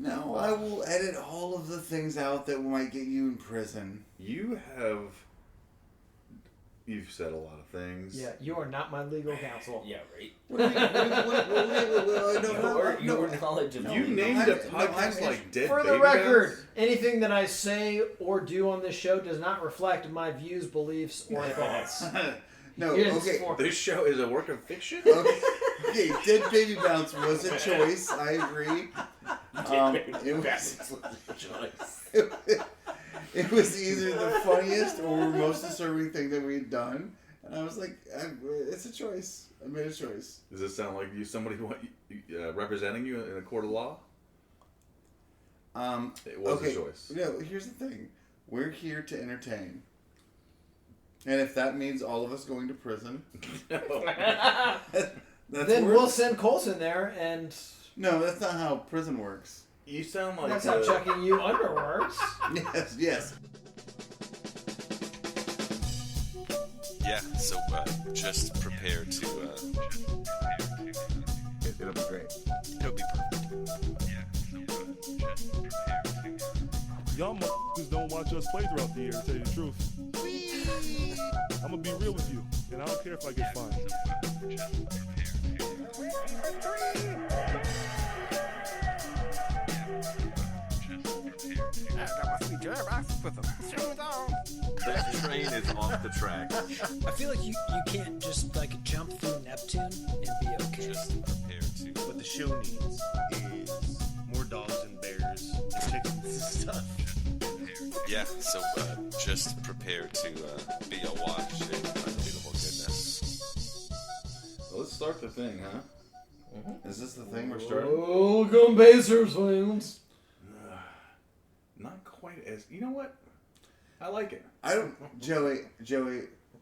No, I will edit all of the things out that might get you in prison. You've said a lot of things. Yeah, you are not my legal counsel. Yeah, right. What do you Your knowledge of You named a podcast like Dead For the Baby record, Bounce? anything that I say or do on this show does not reflect my views, beliefs, or thoughts. No, It is okay. for- This show is a work of fiction? Okay, Dead Baby Bounce was a choice. I agree. It was either the funniest or most disturbing thing that we'd done, and I was like, "It's a choice. I made a choice." Does this sound like somebody who representing you in a court of law? It was a choice. No, here's the thing: we're here to entertain, and if that means all of us going to prison, then we'll send Colson there, and no, that's not how prison works. You sound like that's how checking you under works. Yes. Yeah, so just prepare to. It'll be great. It'll be perfect. Y'all motherfuckers don't watch us play throughout the year, to tell you the truth. I'm gonna be real with you, and I don't care if I get fined. That train is off the track. I feel like you can't just like jump through Neptune and be okay. Just prepare to. What the show needs is more dogs and bears and chickens and stuff. Yeah, so just prepare to be awash in unbeatable goodness. Well, let's start the thing, huh? Is this the thing we're starting? Welcome, Pacers fans. Not quite as... You know what? I like it. I don't, Joey.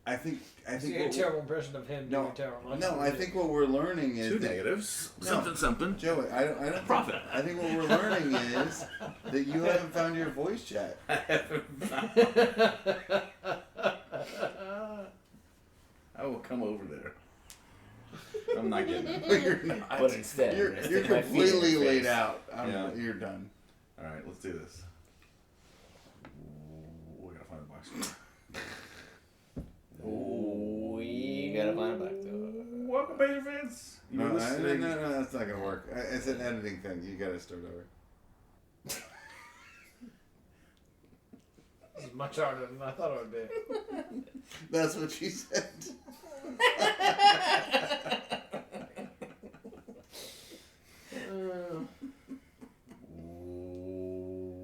I think You get a terrible impression of him doing terrible. No, I think what we're learning is Two negatives. No. Something. Joey, I don't Profit. I think what we're learning is that you haven't found your voice chat. I haven't found. I will come over there. I'm not getting it. You're not. But instead, You're completely laid out. You're done. All right, let's do this. We gotta find a box. We gotta find a back door. Welcome, Pacer fans. No, that's not gonna work. It's an editing thing. You gotta start over. This is much harder than I thought it would be. That's what she said.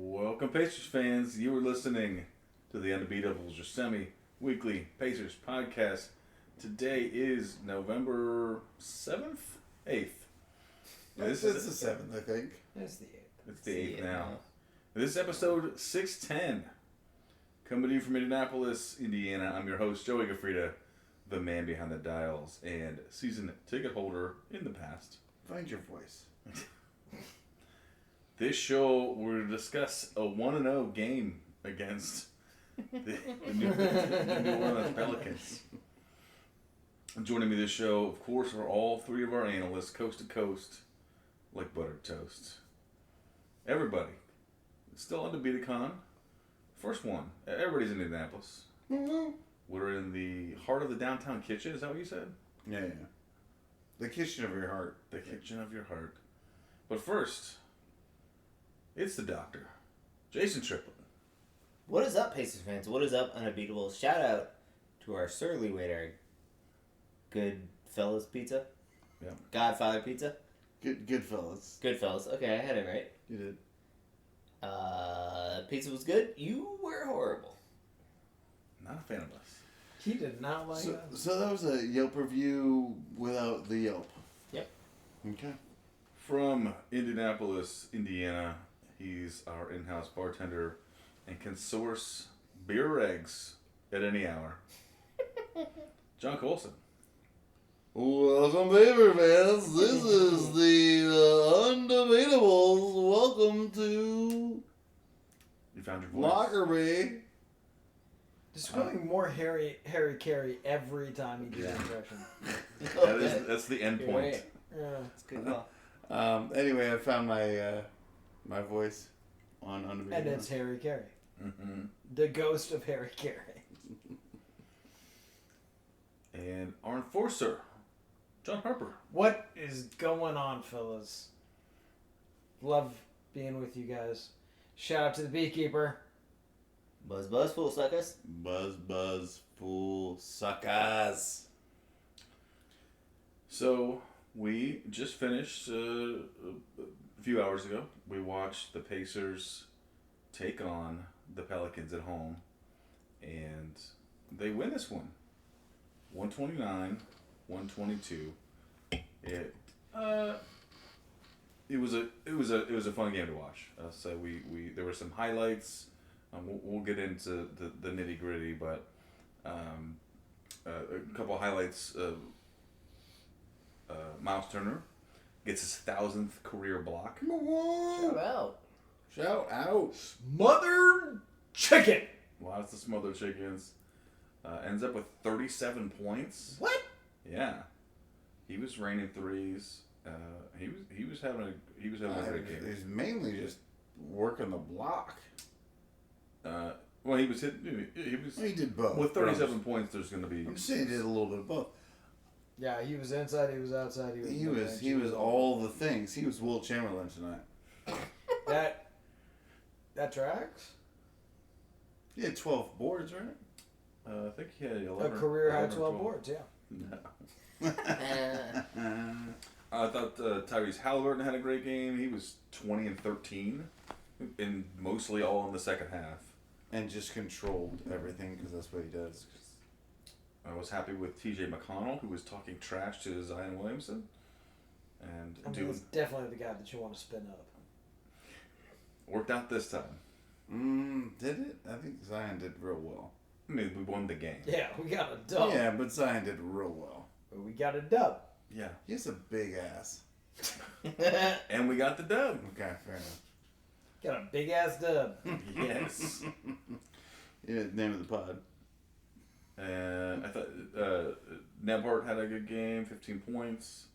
Welcome, Pacers fans. You were listening to the Undebeatables, your semi-weekly Pacers podcast. Today is November 7th? 8th. It's the 7th, I think. It's the 8th. It's the 8th now. This is episode 610. Coming to you from Indianapolis, Indiana. I'm your host, Joey Gaffrida, the man behind the dials and season ticket holder in the past. Find your voice. This show, we're going to discuss a 1-0 game against the New Orleans Pelicans. Joining me this show, of course, are all three of our analysts, coast to coast, like buttered toast. Everybody. It's still Undebeatacon. First one. Everybody's in Indianapolis. Mm-hmm. We're in the heart of the downtown kitchen. Is that what you said? Yeah. The kitchen of your heart. The kitchen of your heart. But first, it's the doctor, Jason Triplett. What is up, Pacers fans? What is up, Undebeatables? Shout out to our surly waiter, Goodfellas Pizza. Yeah. Godfather Pizza. Good fellas. Goodfellas. Okay, I had it right. You did. Pizza was good. You were horrible. Not a fan of us. He did not like us. So that was a Yelp review without the Yelp. Yep. Okay. From Indianapolis, Indiana, he's our in-house bartender and can source beer or eggs at any hour. John Colson. Welcome, paper fans. This is the Undebeatables. Welcome to You found your voice. Lockerbie. Just going more Harry Carey every time he does an impression. That's the end point. Right. Yeah. That's good call. Anyway, I found my My voice on Undebeatable. And it's Harry Carey. Mm-hmm. The ghost of Harry Carey. And our enforcer, John Harper. What is going on, fellas? Love being with you guys. Shout out to the beekeeper. Buzz, buzz, fool suckers. Buzz, buzz, fool, suckers. So, we just finished a few hours ago. We watched the Pacers take on the Pelicans at home. And they win this one. 129-122. It was a fun game to watch. So there were some highlights. We'll get into the nitty gritty, but a couple highlights. Miles Turner gets his 1,000th career block. Shout out. Shout out. Smothered chicken. Lots of smothered chickens. Ends up with 37 points. What? Yeah, he was raining threes. He was having a great game. He's mainly just working the block. Well, he was hitting. He did both. With 37 points. There's going to be. I'm just saying he did a little bit of both. Yeah, he was inside, he was outside, He was all the things. He was Will Chamberlain tonight. That tracks? He had 12 boards, right? I think he had 11. A career high 11 or 12 boards, yeah. No. I thought Tyrese Halliburton had a great game. He was 20 and 13, and mostly all in the second half. And just controlled everything because that's what he does. I was happy with T.J. McConnell, who was talking trash to Zion Williamson, and it's definitely the guy that you want to spin up. Worked out this time. Did it? I think Zion did real well. I mean, we won the game. Yeah, we got a dub. Yeah, but Zion did real well. We got a dub. Yeah. He has a big ass. And we got the dub. Okay, fair enough. Got a big ass dub. Yes. Yeah, name of the pod. And I thought Nebhart had a good game, 15 points.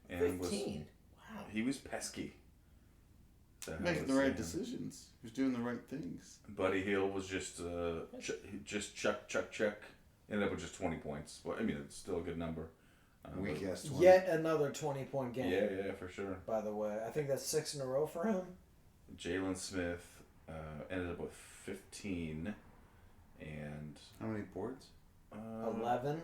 And 15? Wow. He was pesky. Making the right decisions. He was doing the right things. Buddy Hield was just chuck. Ended up with just 20 points. Well, I mean, it's still a good number. Weak ass 20. Yet another 20-point game. Yeah, for sure. By the way, I think that's 6 in a row for him. Jalen Smith ended up with 15. And how many boards? 11.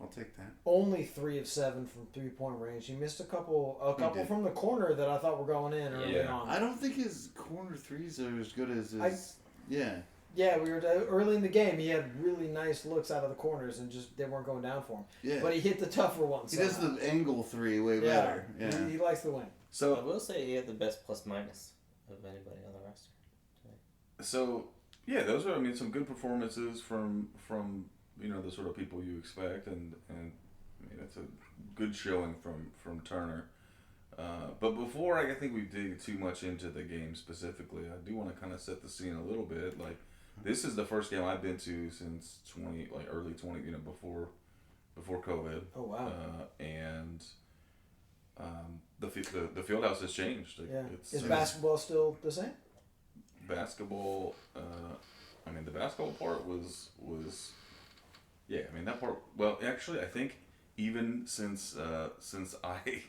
I'll take that. Only 3 of 7 from 3-point range. He missed a couple from the corner that I thought were going in early on. I don't think his corner threes are as good as his. Yeah, we were early in the game. He had really nice looks out of the corners, and just they weren't going down for him. Yeah, but he hit the tougher ones. He does the angle three way better. Yeah, he likes the win. So I will say he had the best plus minus of anybody on the roster. So yeah, those are some good performances from the sort of people you expect, and I mean it's a good showing from Turner. But before I think we dig too much into the game specifically, I do want to kind of set the scene a little bit. Like, this is the first game I've been to since early 20, before COVID. Oh wow! And the Fieldhouse has changed. Is basketball still the same? Basketball. The basketball part was that part. Well, actually, I think even since I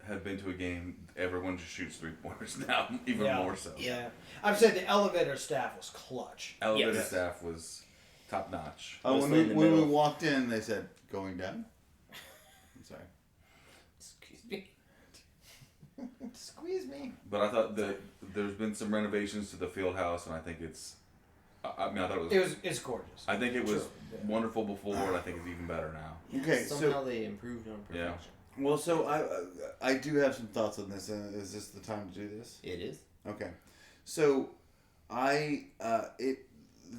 have been to a game, everyone just shoots 3-pointers now, even more so. Yeah, I'd say the elevator staff was clutch. Elevator staff was top notch. When we walked in, they said, "Going down." I'm sorry. Excuse me. Squeeze me. But I thought that there's been some renovations to the Fieldhouse, and I think it's. I thought it's gorgeous. I think it was wonderful before, and I think it's even better now. Okay, somehow they improved on perfection. Yeah. Well, so I do have some thoughts on this. Is this the time to do this? It is. Okay, so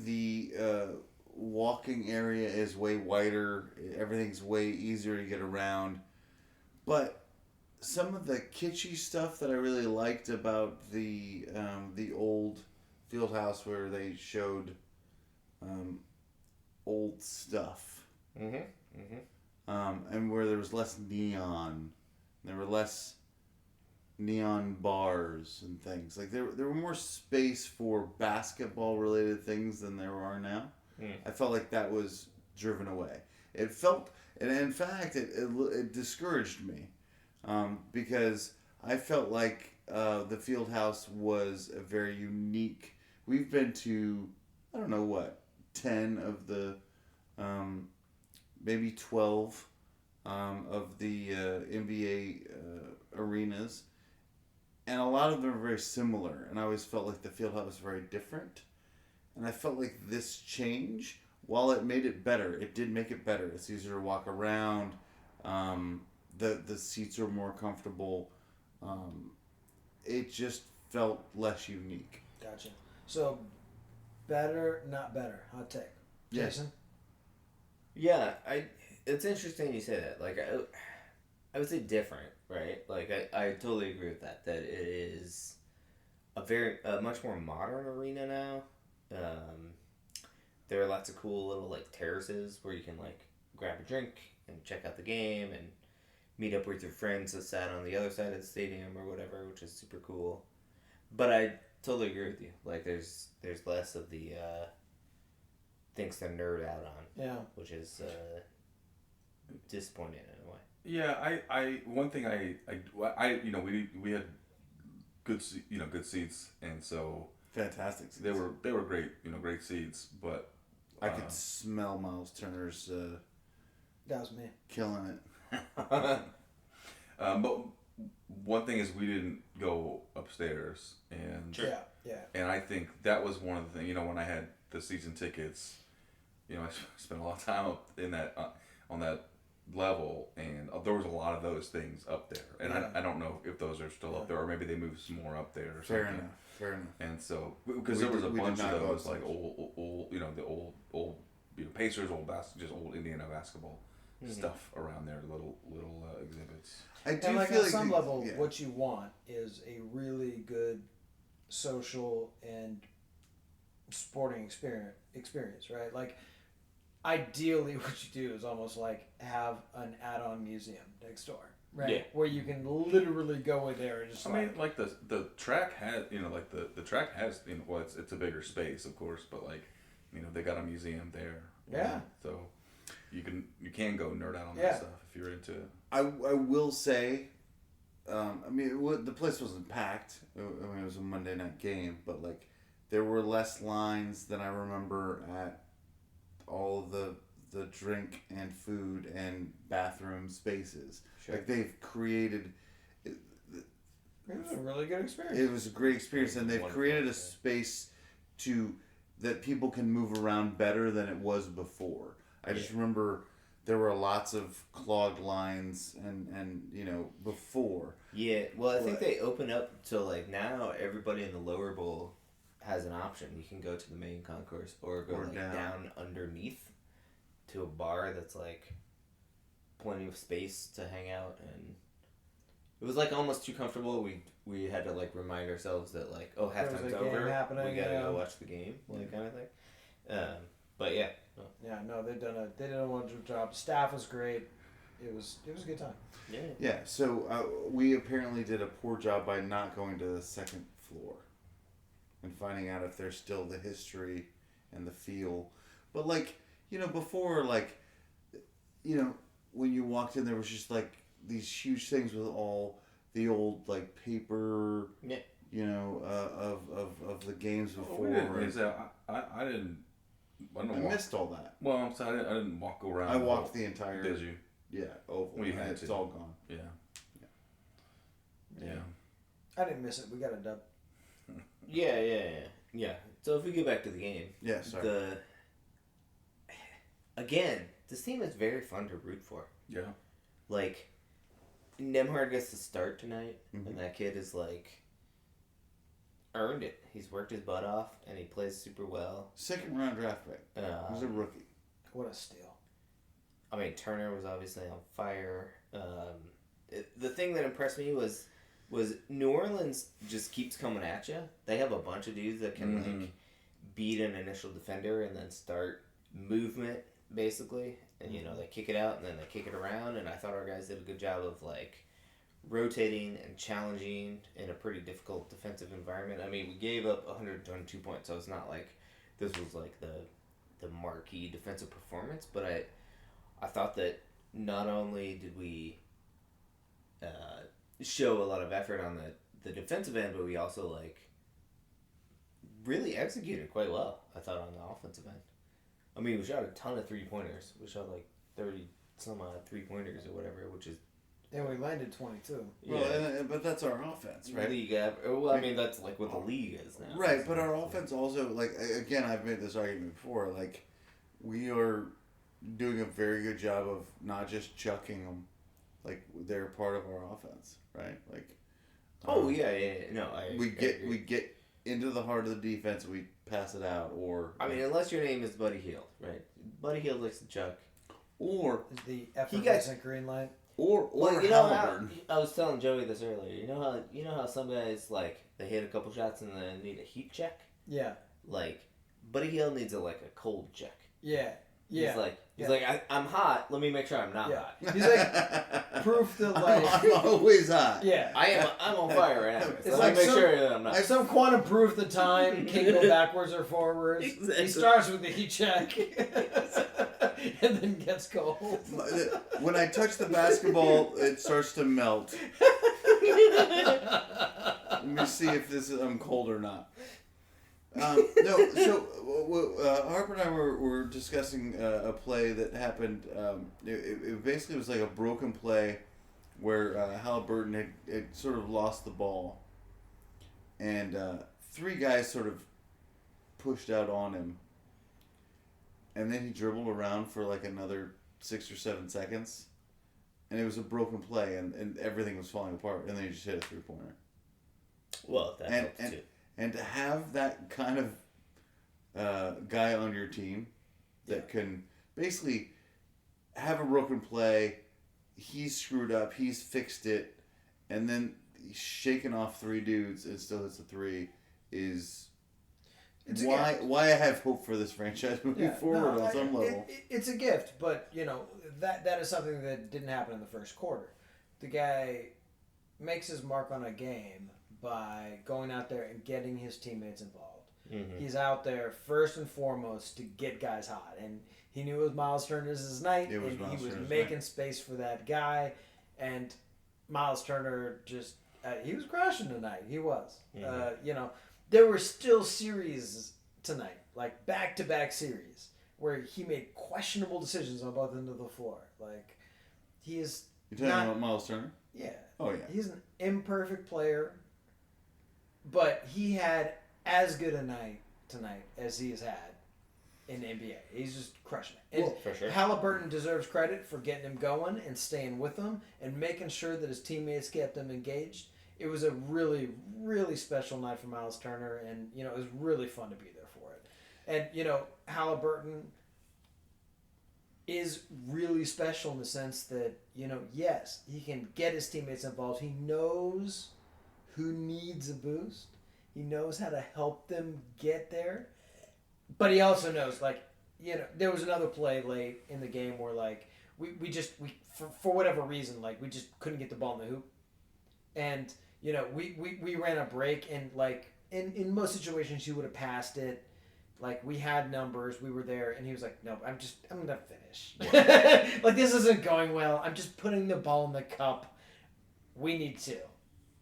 the walking area is way wider. Everything's way easier to get around, but some of the kitschy stuff that I really liked about the old Fieldhouse, where they showed old stuff. And where there was less neon, there were less neon bars and things. Like there were more space for basketball related things than there are now. I felt like that was driven away. It felt, and in fact, it discouraged me because I felt like the Fieldhouse was a very unique. We've been to, I don't know what, 10 of the, maybe 12 of the NBA arenas, and a lot of them are very similar. And I always felt like the Fieldhouse was very different. And I felt like this change, while it made it better, it did make it better. It's easier to walk around. The seats are more comfortable. It just felt less unique. Gotcha. So, better, not better. Hot take. Yeah. Jason? Yeah, it's interesting you say that. Like, I would say different, right? Like, I totally agree with that. That it is a much more modern arena now. There are lots of cool little like terraces where you can like grab a drink and check out the game and meet up with your friends that sat on the other side of the stadium or whatever, which is super cool. But I totally agree with you. Like, there's less of the things to nerd out on. Yeah. Which is disappointing in a way. Yeah, I one thing I we had good good seats, and so Fantastic seats. they were great great seats, but I could smell Miles Turner's That was me. killing it. but one thing is we didn't go upstairs, and Yeah. and I think that was one of the things. When I had the season tickets, I spent a lot of time up in that on that level, and there was a lot of those things up there, and I don't know if those are still up there, or maybe they moved some more up there or Fair something. enough. Fair enough. And so, because there was a we did bunch not of go those, like upstairs. old, the old Pacers, just old Indiana basketball stuff around there, little exhibits. I do And like feel on some the- level, yeah. what you want is a really good social and sporting experience, right? Like, ideally, what you do is almost like have an add-on museum next door, right? Yeah. Where you can literally go in there and just I mean, like the track has, like the track has, well, it's a bigger space, of course, but like, they got a museum there. Yeah. So you can go nerd out on Yeah. that stuff if you're into. I will say, the place wasn't packed. It was a Monday night game, but like there were less lines than I remember at all of the drink and food and bathroom spaces. Sure. Like they've created. it was a really good experience. It was a great experience, and they've Wonderful, created a yeah. space that people can move around better than it was before. I just remember there were lots of clogged lines and before. Yeah, well, I think But- they open up to like now everybody in the lower bowl has an option. You can go to the main concourse or go Or like down. down underneath to a bar that's like plenty of space to hang out, and it was like almost too comfortable. We had to like remind ourselves that like, oh, There was a halftime's game over, happening, we gotta yeah. go watch the game, like kind of thing. But yeah, Yeah, no, they did a wonderful job. Staff was great. It was a good time. yeah. Yeah, so we apparently did a poor job by not going to the second floor and finding out if there's still the history and the feel. But like, before, like, when you walked in, there was just like these huge things with all the old like paper, Yeah. of the games before. We didn't miss out. I didn't. I I didn't walk. missed all that. Well, I'm sorry, I didn't walk around. I walked the entire. Did you? Yeah, oval. Well, you and had it's to. all gone. Yeah. Yeah. I didn't miss it. We got a dub. Yeah. So if we get back to the game, Yeah, sorry. Again, this team is very fun to root for. Yeah. Like, Nemhard gets to start tonight, Mhm. and that kid is like earned it. He's worked his butt off, and he plays super well. Second round draft pick. He's a rookie. What a steal. I mean, Turner was obviously on fire. The thing that impressed me was New Orleans just keeps coming at you. They have a bunch of dudes that can like beat an initial defender and then start movement basically, and they kick it out and then they kick it around. And I thought our guys did a good job of like rotating and challenging in a pretty difficult defensive environment. I mean, we gave up 122 points, so it's not like this was like the marquee defensive performance, but I thought that not only did we show a lot of effort on the defensive end, but we also like really executed quite well, I thought, on the offensive end. I mean, we shot a ton of 3-pointers. We shot like 30 some odd 3-pointers or whatever, which is... And we landed 22. Well, but that's our offense, right? Well, I mean, that's like what the league is now. Right, but our offense also, like, again, I've made this argument before, like, we are doing a very good job of not just chucking them, like, they're part of our offense, right? Like, we get into the heart of the defense, we pass it out, or... I mean, unless your name is Buddy Hield, right? Buddy Hield likes to chuck. Or... The effervescent green light. Or you know how, I was telling Joey this earlier. You know how some guys, like, they hit a couple shots and then need a heat check? Yeah. Like, Buddy Hield needs a cold check. Yeah. Yeah. He's like, I'm hot. Let me make sure I'm not hot. He's like, proof that, like... I'm always hot. Yeah. I'm on fire right now. It's Let me make sure that I'm not. Like some quantum proof the time can't go backwards or forwards. Exactly. He starts with the heat check and then gets cold. When I touch the basketball, it starts to melt. Let me see if I'm cold or not. Harper and I were discussing a play that happened. It basically was like a broken play where Halliburton had sort of lost the ball, and 3 guys sort of pushed out on him, and then he dribbled around for like another 6 or 7 seconds, and it was a broken play, and everything was falling apart, and then he just hit a 3-pointer. Well, that helps too. And to have that kind of guy on your team that can basically have a broken play, he's screwed up, he's fixed it, and then he's shaking off 3 dudes and still hits a 3 is why I have hope for this franchise moving forward on some level. It's a gift, but that is something that didn't happen in the first quarter. The guy makes his mark on a game by going out there and getting his teammates involved. Mm-hmm. He's out there first and foremost to get guys hot, and he knew it was Miles Turner's night, and he was making space for that guy. And Miles Turner just he was crashing tonight. He was. Mm-hmm. There were still series tonight, like back-to-back series, where he made questionable decisions on both ends of the floor. Like he is. You're talking about Miles Turner? Yeah. Oh yeah. He's an imperfect player. But he had as good a night tonight as he has had in the NBA. He's just crushing it. And for sure. Halliburton deserves credit for getting him going and staying with him and making sure that his teammates kept him engaged. It was a really, really special night for Miles Turner, and it was really fun to be there for it. And Halliburton is really special in the sense that yes, he can get his teammates involved. He knows who needs a boost. He knows how to help them get there. But he also knows, there was another play late in the game where, we for whatever reason, we just couldn't get the ball in the hoop. And, we ran a break, and, in most situations, you would have passed it. We had numbers, we were there, and he was like, no, I'm going to finish. Yeah. This isn't going well. I'm just putting the ball in the cup. We need to.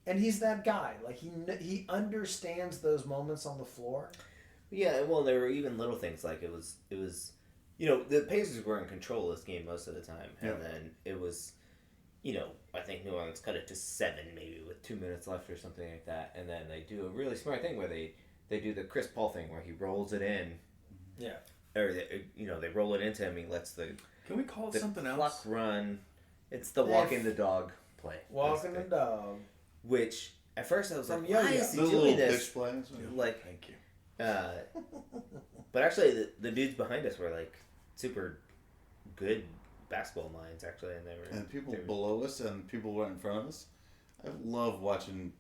And he's that guy. He understands those moments on the floor. Yeah, well, there were even little things it was. The Pacers were in control of this game most of the time, and then it was, I think New Orleans cut it to 7 maybe with 2 minutes left or something like that, and then they do a really smart thing where they do the Chris Paul thing where he rolls it in. Yeah. Or they roll it into him. He lets the Can we call it something else? Clock run. It's the walking the dog play. Walking the dog. Which at first I was From like, why is he doing this? Plays. Thank you. But actually, the dudes behind us were super good basketball minds, actually, and they were. And people below us and people right in front of us. I love watching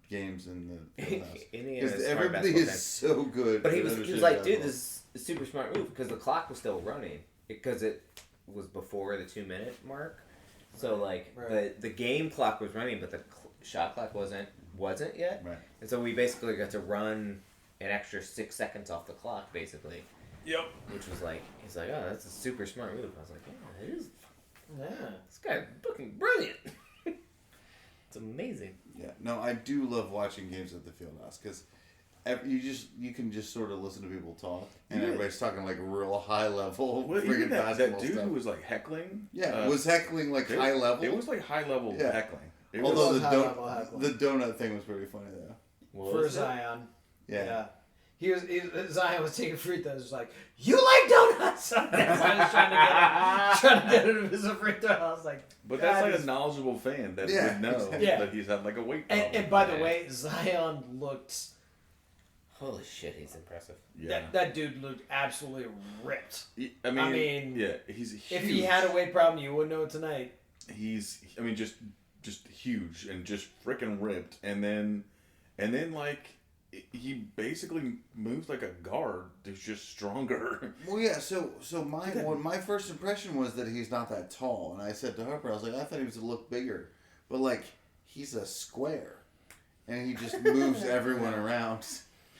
games in the Fieldhouse because everybody is so good. But he was like, dude, this is a super smart move because the clock was still running because it was before the 2-minute mark. So like the game clock was running, but the shot clock wasn't yet. Right. And so we basically got to run an extra 6 seconds off the clock, basically. Yep. Which was like, he's like, oh, that's a super smart move. I was like, yeah, it is. Yeah. This guy's fucking brilliant. It's amazing. Yeah. No, I do love watching games at the Fieldhouse because you can just sort of listen to people talk, and everybody's talking like real high level Well, friggin' even that basketball dude stuff. who was like heckling. Yeah, was heckling like high level. It was like high level heckling. It Although was, the donut thing was pretty funny though. For Zion. Yeah. Zion was taking free throws. Was like, you like donuts? That's why I was trying to get him as a free throw. I was like, but that's like a knowledgeable fan that would know that he's had like a weight problem. And by the way, Zion looked. Holy shit, he's impressive. Yeah. That dude looked absolutely ripped. I mean, yeah, he's huge. If he had a weight problem, you wouldn't know it tonight. He's, I mean, just huge and just freaking ripped, and then like he basically moves like a guard who's just stronger. Well, yeah. So my first impression was that he's not that tall, and I said to Harper, I was like, I thought he was a look bigger, but like he's a square, and he just moves everyone around.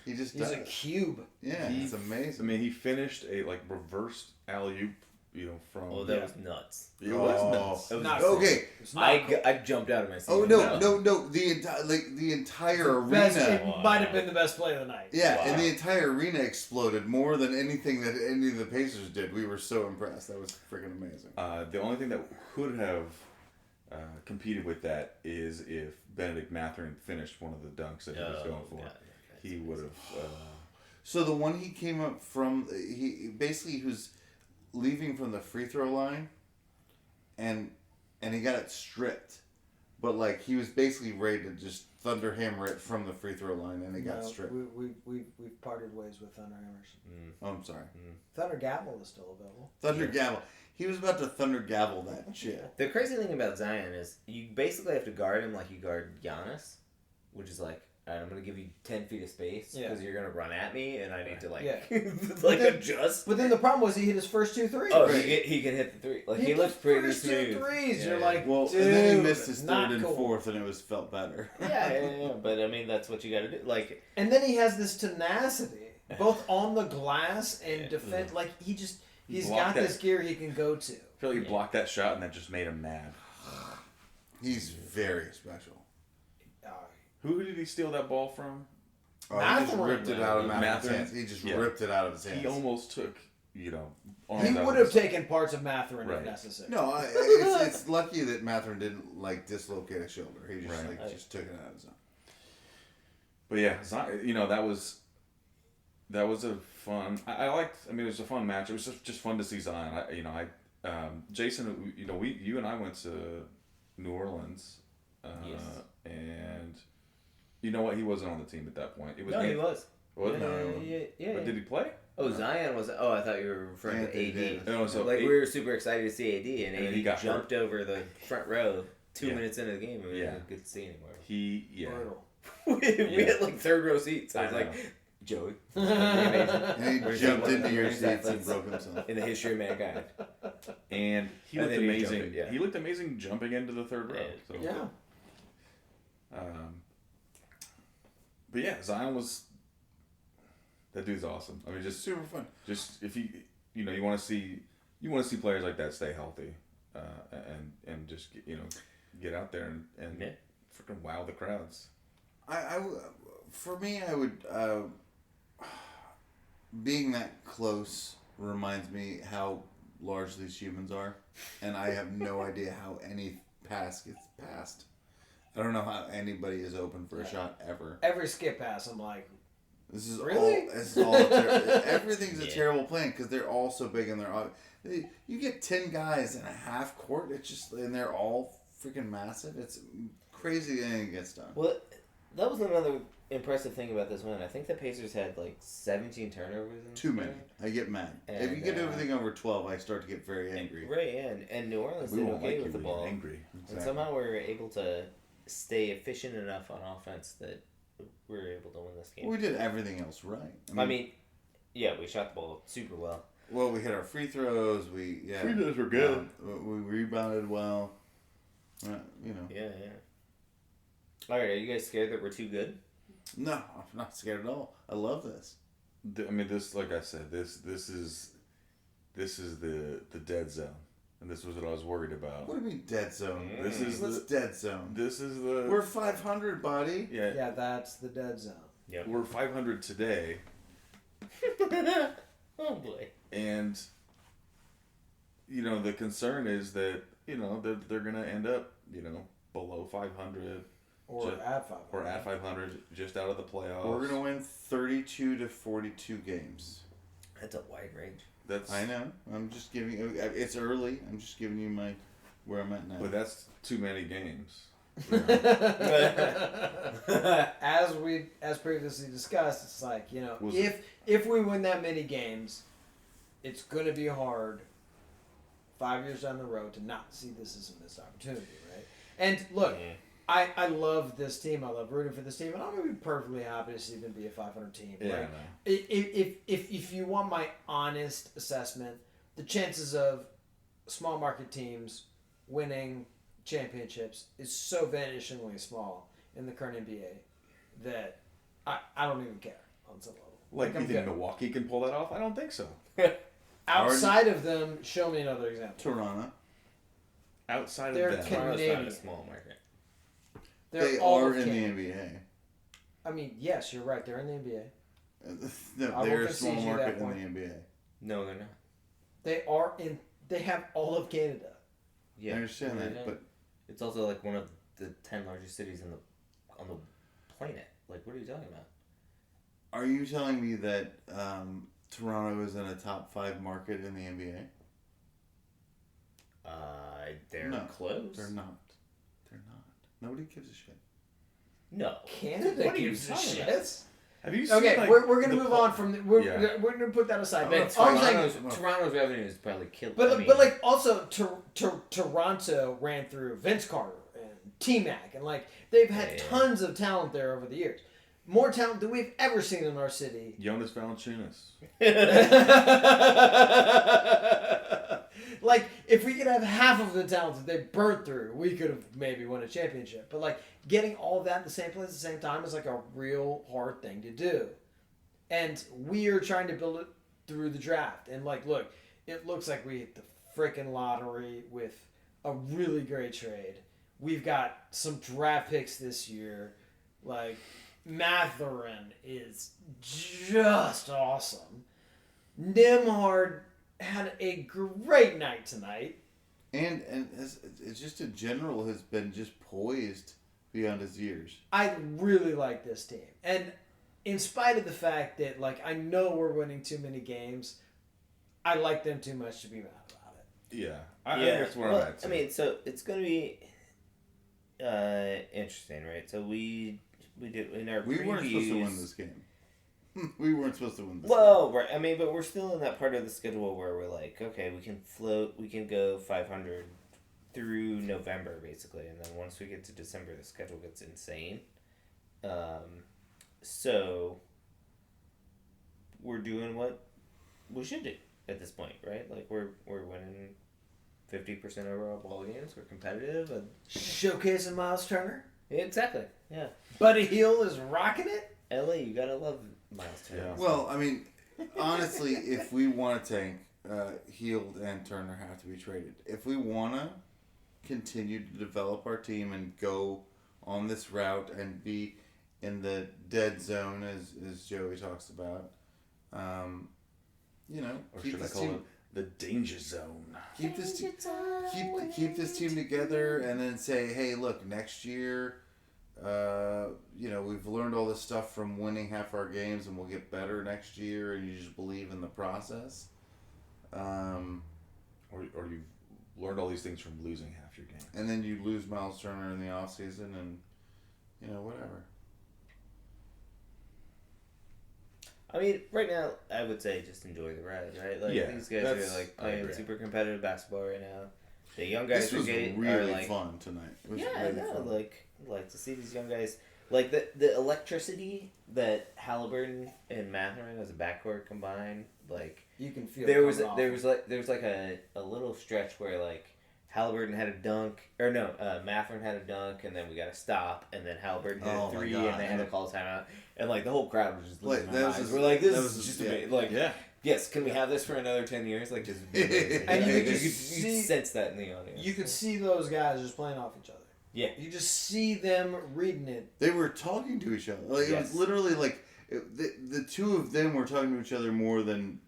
He's a cube. Yeah, it's amazing. I mean, he finished a like reversed alley-oop, from. Oh, that was nuts. It was nuts. That was Not okay. I jumped out of my seat. Oh no! The entire arena. It might have been the best play of the night. Yeah, and the entire arena exploded more than anything that any of the Pacers did. We were so impressed. That was freaking amazing. The only thing that could have competed with that is if Benedict Mathurin finished one of the dunks that he was going for. God. He would have. So the one he came up from, he was leaving from the free throw line, and he got it stripped, but like he was basically ready to just thunder hammer it from the free throw line, and it got stripped. We've parted ways with Thunder Hammers. Oh, I'm sorry. Thunder Gavel is still available. Thunder Gavel. He was about to thunder gavel that shit. The crazy thing about Zion is you basically have to guard him like you guard Giannis, which is like, all right, I'm going to give you 10 feet of space because you're going to run at me, and I need to adjust. But then the problem was he hit his first 2 threes. Oh, he can hit the three. Like he looks pretty first smooth. 2 threes. Yeah. You're like, Well, dude, and then he missed his third and cool. fourth, and it felt better. Yeah. But I mean, that's what you got to do. Like, and then he has this tenacity, both on the glass and defense. Like he's got this gear he can go to. I feel like he blocked that shot, and that just made him mad. He's very special. Who did he steal that ball from? Oh, he just ripped it out of Mathurin's hands. He just ripped it out of his hands. He almost took, He would have taken parts of Mathurin if necessary. No, it's lucky that Mathurin didn't like dislocate a shoulder. He just just took it out of his own. But yeah, that was a fun. I liked. I mean, it was a fun match. It was just fun to see Zion. Jason, you and I went to New Orleans. Yes. And you know what? He wasn't on the team at that point. It was he was. Was Yeah. But did he play? Oh, Zion was. Oh, I thought you were referring to AD. No, so we were super excited to see AD, and AD he got jumped over the front row 2 minutes into the game, and we didn't get to see anymore. We had like third row seats. I was like, Joey. And he jumped into your seats and broke himself. In the history of mankind. And he And looked then he amazing. jumped it, He looked amazing jumping into the third row. So. Yeah. But yeah, Zion was. That dude's awesome. I mean, just super fun. Just if you want to see players like that stay healthy, and just get out there and freaking wow the crowds. For me, I would being that close reminds me how large these humans are, and I have no idea how any pass gets passed. I don't know how anybody is open for a shot ever. Every skip pass, I'm like, this is really? all. Everything's a terrible plan because they're all so big and they're all. You get 10 guys in a half court. It's just and they're all freaking massive. It's crazy that anything gets done. Well, that was another impressive thing about this win. I think the Pacers had like 17 turnovers. Too many. I get mad. And, if you get everything over 12, I start to get very angry. Right, and New Orleans did okay with the ball. Angry. Exactly. And somehow we were able to stay efficient enough on offense that we were able to win this game. We did everything else right. I mean, yeah, we shot the ball super well. Well, we hit our free throws. Free throws were good. We rebounded well. You know. Yeah. All right, are you guys scared that we're too good? No, I'm not scared at all. I love this. I mean, this, like I said, this is the dead zone, and this was what I was worried about. What do you mean dead zone? This is What's dead zone? This is the. We're 500, buddy. Yeah. Yeah, that's the dead zone. Yep. We're 500 today, Oh boy. and you know the concern is that they're gonna end up below 500 Or at 500. or at 500, just out of the playoffs. We're gonna win 32 to 42 games. That's a wide range. That's I know. I'm just giving you. It's early. I'm just giving you where I'm at now. but that's too many games. As previously discussed, it's like, Was if we win that many games, it's going to be hard 5 years down the road to not see this as a missed opportunity, right? And look, I love this team. I love rooting for this team, and I'm going to be perfectly happy to see them be a 500 team. Yeah, Like, if you want my honest assessment, the chances of small market teams winning championships is so vanishingly small in the current NBA that I don't even care on some level. Like I'm you think good. Milwaukee can pull that off? I don't think so. Outside of them, show me another example. Toronto. Outside They're of them, Toronto's not Canadian. a small market. They're They all are of in Canada. the NBA. I mean, yes, you're right. They're in the NBA. No, I will they're a concede small you market that in point. the NBA. No, they're not. They are in. They have all of Canada. Yeah, I understand they're that, not. but It's also like one of the 10 largest cities on the planet. Like, what are you talking about? are you telling me that Toronto is in a top 5 market in the NBA? They're No, close. They're not. They're not. Nobody gives a shit. No. Canada What are you gives a talking shit. about? have you seen? Okay, like, we're gonna the move pl- on from. Yeah. We're gonna put that aside. I'm But not all I'm saying Toronto's- is, Toronto's revenue is probably killed. but like also Toronto ran through Vince Carter and T-Mac, and like they've had Yeah. tons of talent there over the years. More talent than we've ever seen in our city. Jonas Valanciunas. Like, if we could have half of the talent that they burnt through, we could have maybe won a championship. But like getting all of that in the same place at the same time is like a real hard thing to do. And we are trying to build it through the draft. And like, look, it looks like we hit the freaking lottery with a really great trade. We've got some draft picks this year. Like, Matherin is just awesome. Nimhard had a great night tonight. And it's just in general has been just poised beyond his years. I really like this team. And in spite of the fact that, like, I know we're winning too many games, I like them too much to be mad about it. Yeah, I think that's where I'm at. Too. I mean, so it's going to be interesting, right? So we did in our We weren't supposed to previews- win this game. We weren't supposed to win this Well, right. I mean, but we're still in that part of the schedule where we're like, okay, we can float, we can go 500 through November, basically, and then once we get to December, the schedule gets insane. So we're doing what we should do at this point, right? Like we're winning 50% overall ball games. We're competitive, and Showcasing Miles Turner. exactly, yeah. Buddy Hield is rocking it. LA, you gotta love Miles Turner. Yeah. Well, I mean, honestly, if we want to tank, Heald and Turner have to be traded. If we want to continue to develop our team and go on this route and be in the dead zone, as Joey talks about, or keep should I this call team, it the danger zone? keep this keep this team together, and then say, hey, look, next year. We've learned all this stuff from winning half our games, and we'll get better next year. And you just believe in the process, Or you've learned all these things from losing half your game. and then you lose Miles Turner in the off season, and whatever. I mean, right now, I would say just enjoy the ride, right? Like, Yeah, these guys that's- are, like, I playing agree. super competitive basketball right now. The young guys This was are really like, fun tonight. It was yeah, I really know. fun. Like to see these young guys, like the electricity that Halliburton and Matherin as a backcourt combined, like You can feel there it was coming off. a little stretch where like Halliburton had a dunk, or no, Matherin had a dunk, and then we got a stop, and then Halliburton hit Oh a my 3, God. and they had to call a timeout, and like the whole crowd was just losing Like, their that was minds. just- We're like, this that was is just- just yeah. amazing. Like, Yeah. yes, can we have this for another 10 years? Like, just And you could just you see- sense that in the audience. You could see those guys just playing off each other. Yeah. You just see them reading it. They were talking to each other. Like, it Yes. was literally like the two of them were talking to each other more than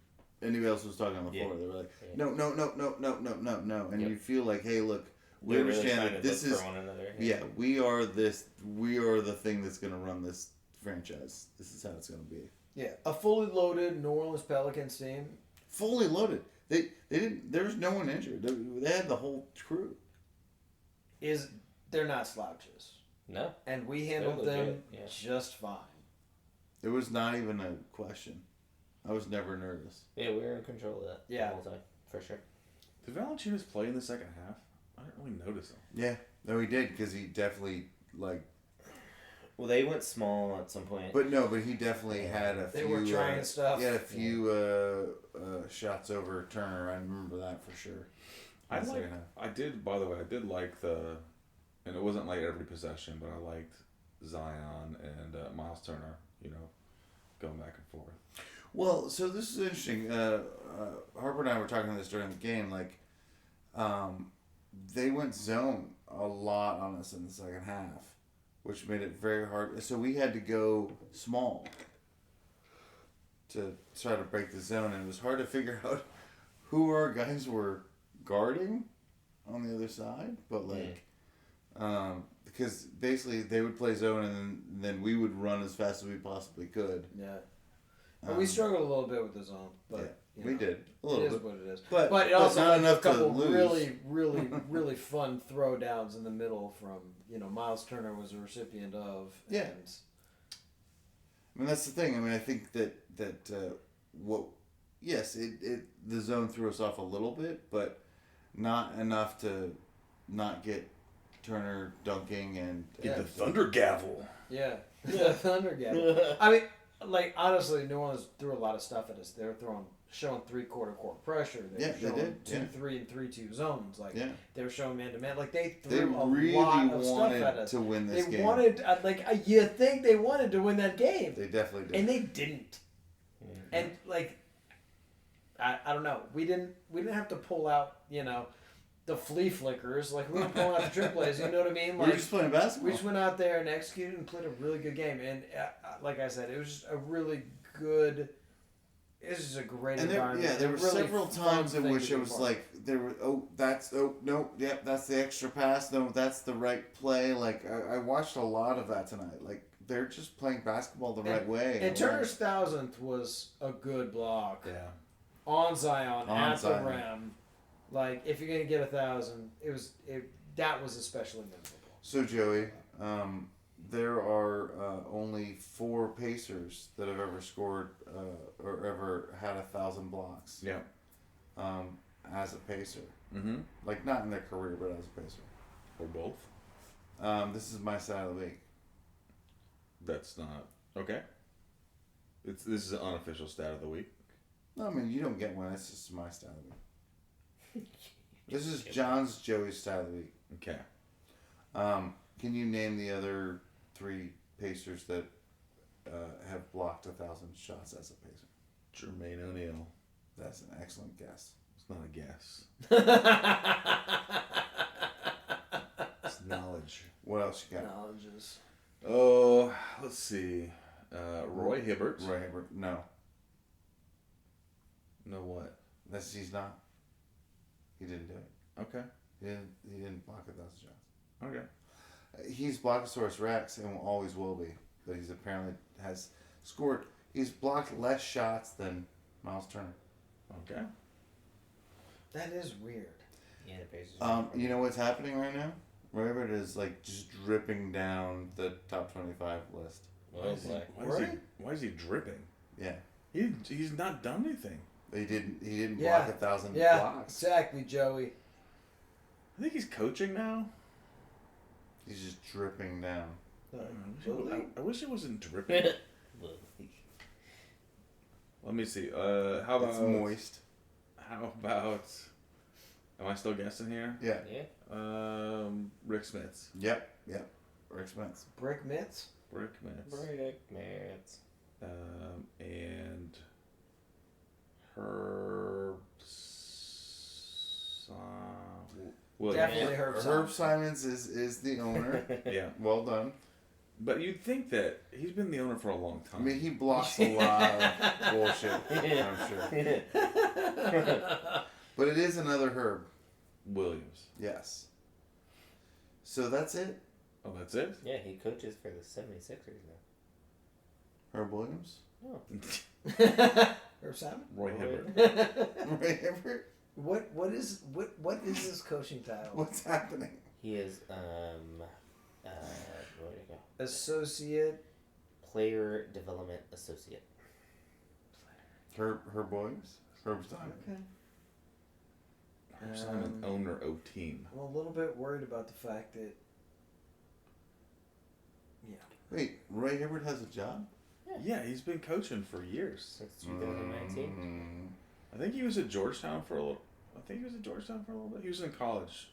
anybody else was talking on the Yeah. floor. They were like, Yeah. no, and Yep. you feel like, hey, look, we They're really understand trying that to this look is for one another. yeah, we are the thing that's going to run this franchise. This is how it's going to be. Yeah, a fully loaded New Orleans Pelicans team. Fully loaded. They didn't. There was no one injured. They had the whole crew. They're not slouches, No. and we handled They're them legit, yeah. just fine. It was not even a question. I was never nervous. Yeah, we were in control of that Yeah. the whole time, for sure. Did Valanciunas play in the second half? I didn't really notice him. Yeah, no, he did because he definitely Well, they went small at some point. But he definitely had a few. They were trying stuff. He had a few shots over Turner. I remember that for sure. I In the like. second half. I did. By the way, I did like the, and it wasn't like every possession, but I liked Zion and Miles Turner. You know, going back and forth. Well, so this is interesting. Harper and I were talking this during the game. Like, they went zone a lot on us in the second half, which made it very hard. So we had to go small to try to break the zone, and it was hard to figure out who our guys were guarding on the other side. But like, because basically they would play zone, and then we would run as fast as we possibly could. Yeah, but we struggled a little bit with the zone, but Yeah, we did a little it is bit. what it is. But it also not led enough to a couple to lose. really fun throwdowns in the middle from Miles Turner was a recipient of. Yeah. And I mean, that's the thing. I mean, I think that yes, the zone threw us off a little bit, but not enough to not get Turner dunking and Get the Thunder Gavel. yeah, the Thunder Gavel. I mean, like honestly, New Orleans threw a lot of stuff at us. They were showing 3/4 court pressure. They Yeah, were they showing did, 2-3 and 3-2 zones. Like Yeah. they were showing man to man. Like they They threw a really lot of stuff at wanted us. to win this They game. wanted you think they wanted to win that game, They definitely did. and they didn't. And like, I don't know. We didn't have to pull out the flea flickers. Like we weren't pulling out the trick plays. You know what I mean? we Like were just playing basketball. we just went out there and executed and played a really good game. And like I said, it was just a really good. This is a great And there environment. were A really several fun times in thing which to it be was part like that's the extra pass. No, that's the right play. Like I watched a lot of that tonight. Like they're just playing basketball the right way. And Turner's 1,000th was a good block. Yeah. On Zion, On at Zion. the rim. Like, if you're going to get 1,000, that was especially memorable. So Joey, there are only 4 Pacers that have ever scored or ever had 1,000 blocks. Yeah. As a Pacer, Mm-hmm. like not in their career, but as a Pacer. Or both. This is my side of the week. That's not okay. This is an unofficial stat of the week. No, I mean you don't get one. That's just my side of the week. This is John's Joey's side of the week. Okay. Can you name the other 3 Pacers that have blocked 1,000 shots as a Pacer? Jermaine O'Neal. That's an excellent guess. It's not a guess. It's knowledge. What else you got? Knowledges. Oh, let's see. Roy Hibbert. Roy Hibbert. No, No what? he's not. He didn't do it. Okay. He didn't block 1,000 shots. Okay. He's Blockosaurus Rex and always will be, but he's apparently has scored. He's blocked less shots than Miles Turner. Okay. That is weird. Yeah, the Pacers. You know what's happening right now? Roy Hibbert is like just dripping down the top 25 list. Well, like, Why is he dripping? Yeah, He's not done anything. he didn't Yeah. block 1,000 Yeah, blocks. exactly, Joey. I think he's coaching now. He's just dripping down. I wish it wasn't dripping. Let me see. How about It's moist. How about Am I still guessing here? Yeah. Yeah. Rick Smits. Yep. Rick Spence. Brick Mitts? Rick Smits. Brick Merits. And Herb. Williams. Definitely Herb Herb Simons. Simons is the owner. Yeah. Well done. But you'd think that he's been the owner for a long I time. mean, he blocks a lot of bullshit, I'm sure. But it is another Herb. Williams. Yes. So that's it? Oh, that's it? Yeah, he coaches for the 76ers now. Herb Williams? Oh. Herb Simon? Roy Hibbert. Ray Everett? What is his coaching title? What's happening? He is where did it go? Associate. Player Development Associate. Herb Williams? Herb Simon. Okay. Herb Simon, owner of team. I'm a little bit worried about the fact that. Yeah. Wait, Ray Hibbert has a job? Yeah, he's been coaching for years. Since 2019. I think he was at Georgetown for a little. Bit. He was in college.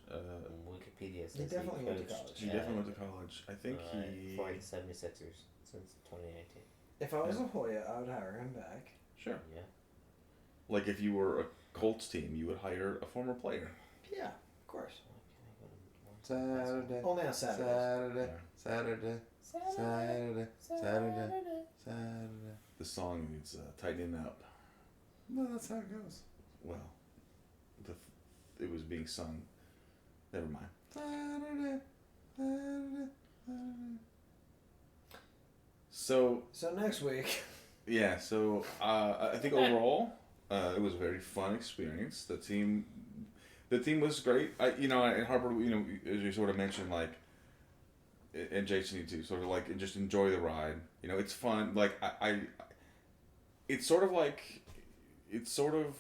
Wikipedia says He definitely went to coached, college. He definitely went to college. I think he. For the 76ers since 2019. If I was a Hoya, I would hire him back. Sure. Yeah. Like if you were a Colts team, you would hire a former player. Yeah, of course. Saturday. Only on Saturdays. Saturday. The song needs tightening up. No, that's how it goes. Well, it was being sung. Never mind. Saturday. So next week. yeah, so I think overall it was a very fun experience. The team was great. And Harper, as you sort of mentioned, like, and Jason, you too, sort of like just enjoy the ride. It's fun. Like it's sort of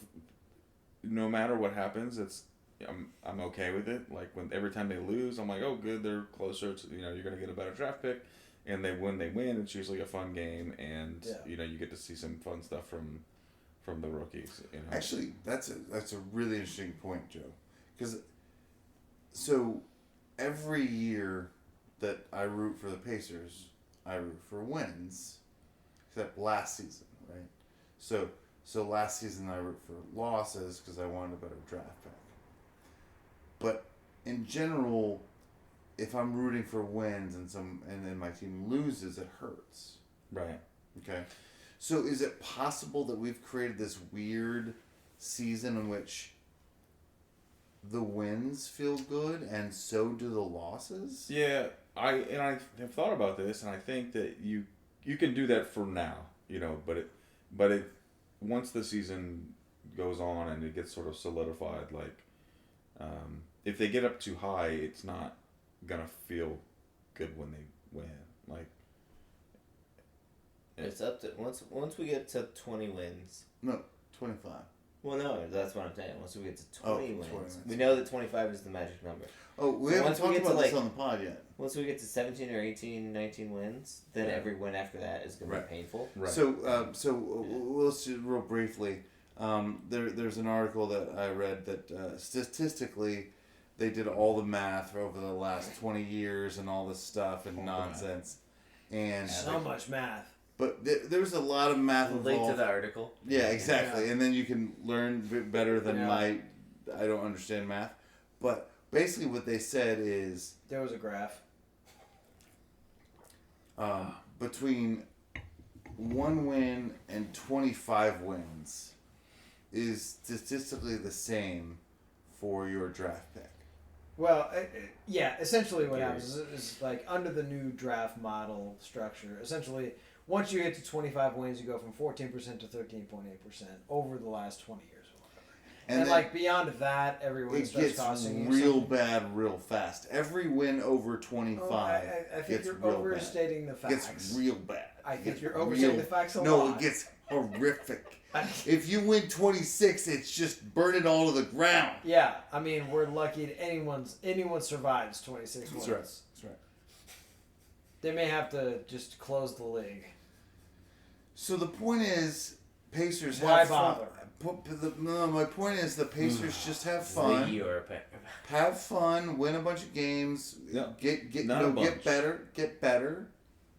no matter what happens, I'm okay with it. Like when every time they lose, I'm like, oh good, they're closer to you're gonna get a better draft pick, and they win. It's usually a fun game, and you get to see some fun stuff from the rookies. Actually, that's a really interesting point, Joe, because so every year that I root for the Pacers, I root for wins, except last season, right? So last season I root for losses because I wanted a better draft pick. But in general, if I'm rooting for wins and then my team loses, it hurts. Right. Okay. So is it possible that we've created this weird season in which the wins feel good and so do the losses? Yeah, I have thought about this, and I think that you can do that for now, but it once the season goes on and it gets sort of solidified, like if they get up too high, it's not gonna feel good when they win. Like It's up to once we get to 20 wins. No, 25. Well, no, that's what I'm saying. Once we get to 20 wins, 20 wins. we know that 25 is the magic number. Oh, we So haven't once we talked get to, about this like- on the pod yet. Once we get to 17 or 18, 19 wins, then Yeah. every win after that is going to Right. be painful. right. So let's just real briefly. There's an article that I read that statistically, they did all the math over the last 20 years and all this stuff and All the nonsense, and So much math. but there's a lot of math Link to involved. the article. Yeah, exactly. Yeah. And then you can learn better than Yeah. I don't understand math, but basically what they said is There was a graph. between 1 win and 25 wins is statistically the same for your draft pick. Well, yeah, essentially what happens is like under the new draft model structure, essentially once you get to 25 wins, you go from 14% to 13.8% over the last 20 years. And then like beyond that, everyone it starts gets costing you real something. bad real fast. Every win over 25 Oh, I think gets you're real overstating the bad. facts. Gets real bad. I It think gets you're overstating real- the facts a No, lot. it gets horrific. If you win 26, it's just burn it all to the ground. Yeah, I mean, we're lucky that anyone survives 26 wins. That's right. They may have to just close the league. So the point is, Pacers Why have bother? my point is the Pacers just have The fun. Europe. Have fun, win a bunch of games, Yeah. get Not a bunch. get better,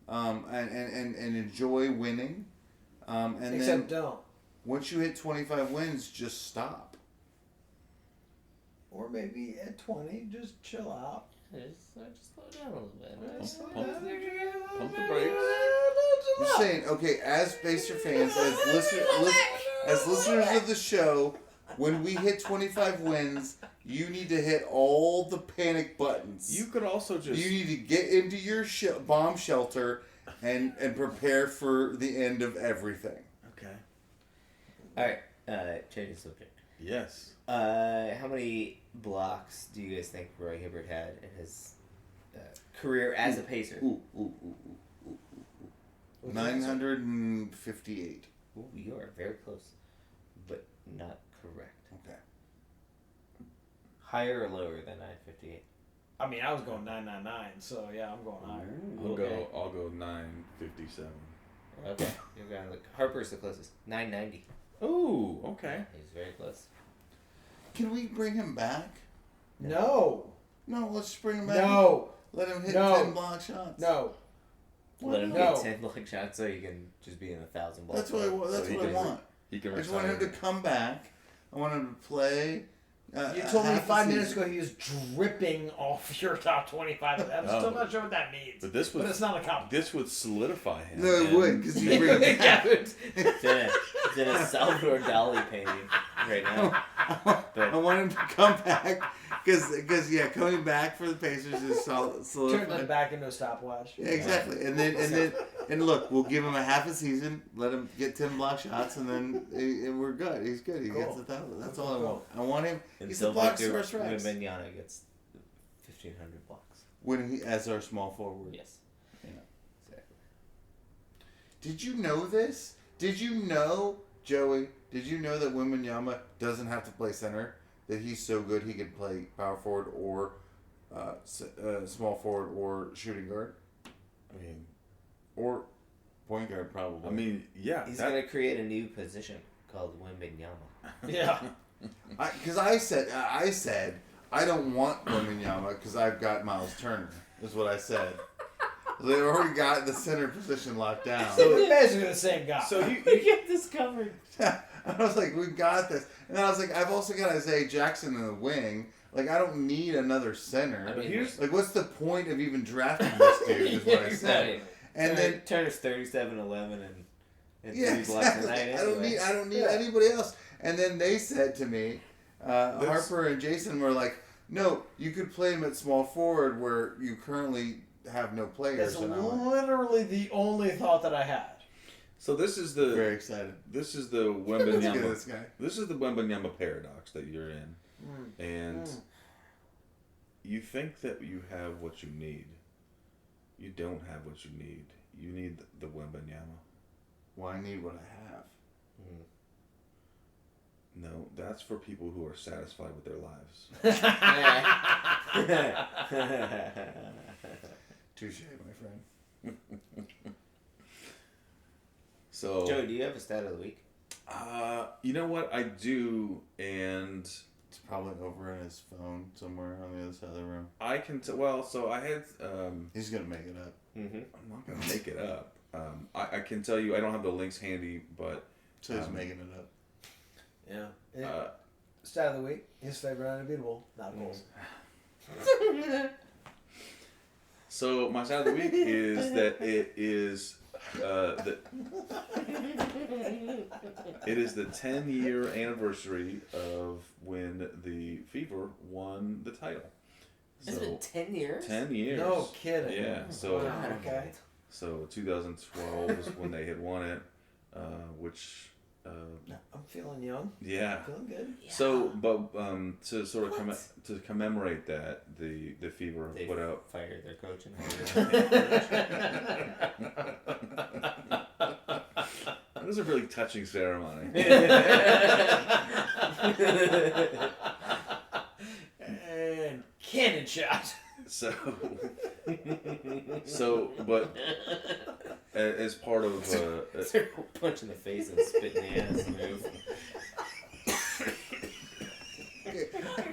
and enjoy winning. And Except then don't. once you hit 25 wins, just stop. Or maybe at 20, just chill out. Just slow down a little bit. Pump the brakes. I'm just saying, okay, as Baser fans, as listeners of the show, when we hit 25 wins, you need to hit all the panic buttons. You could also just. You need to get into your bomb shelter and prepare for the end of everything. Okay. Alright, changing subject. Yes. How many blocks do you guys think Roy Hibbert had in his career as a Pacer? Ooh. 958. Ooh, you are very close, but not correct. Okay. Higher or lower than 958? I mean, I was going 999, so yeah, I'm going higher. I'll go 957. Okay, you're going to look. Harper's the closest. 990. Ooh, okay. He's very close. Can we bring him back? No. No, let's just bring him back. No. Let him hit No. 10 block shots. No. Let him No. get 10 block shots so you can just be in 1,000 blocks. That's what I want. That's So he what I can- want. He can I just retire. want him to come back. I want him to play. You told me half the 5 minutes season. ago he was dripping off your top 25. I'm still Oh. not sure what that means. But this would. But it's not a compliment. This would solidify him. No, it man. would, because you bring him back. It's in a Salvador Dali painting right now. I want him to come back because coming back for the Pacers is Turn it solidified. back into a stopwatch. Yeah, exactly, and look, we'll give him a half a season, let him get 10 block shots, and then and we're good. He's good. He gets Cool. 1,000. That's all I want. I want him. He's Until the block Victor source Rex. Wembanyama gets 1,500 blocks. When he as our small forward. Yes. Yeah. Exactly. Did you know this? Did you know, Joey? Did you know that Wembanyama doesn't have to play center? That he's so good he can play power forward or small forward or shooting guard I mean, or point guard probably. Yeah. He's going to create a new position called Wembanyama. Yeah. Because I said I don't want Wembanyama because I've got Miles Turner. Is what I said. They already got the center position locked down. So we're basically the same guy. So you get this covered. I was like, we got this. And then I was like, I've also got Isaiah Jackson in the wing. Like, I don't need another center. I mean, here's Like, what's the point of even drafting this dude? Is what I said. Right. And then, Turner's 37-11 and yeah, 3 blocks a exactly. night. I don't need Yeah. anybody else. And then they said to me, Harper and Jason were like, no, you could play him at small forward where you currently have no players. That's And I'm like, literally the only thought that I had. So this is the very excited. this is the Let's get Wembanyama this guy. this is the Wembanyama paradox that you're in, and you think that you have what you need. You don't have what you need. You need the Wembanyama. Well, I need what I have. No, that's for people who are satisfied with their lives. Touche, my friend. So Joe, do you have a stat of the week? you know what I do, and It's probably over in his phone somewhere on the other side of the room. I can well. So I had. He's gonna make it up. Mm-hmm. I'm not gonna make it up. I can tell you I don't have the links handy, but So he's making it up. Yeah. Stat of the week, his favorite unbeatable, not goals. so my side of the week is that it is it is the 10-year anniversary of when the Fever won the title. Has it been 10 years? 10 years. No kidding. Yeah. So Wow, okay. so 2012 was when they had won it, which. I'm feeling young. Yeah. Feeling good. So, but to sort of to commemorate that, the Fever They put out. fired their coach and hired It was a really touching ceremony. And cannon shot. So, but as part of punch in the face and spit in the ass move.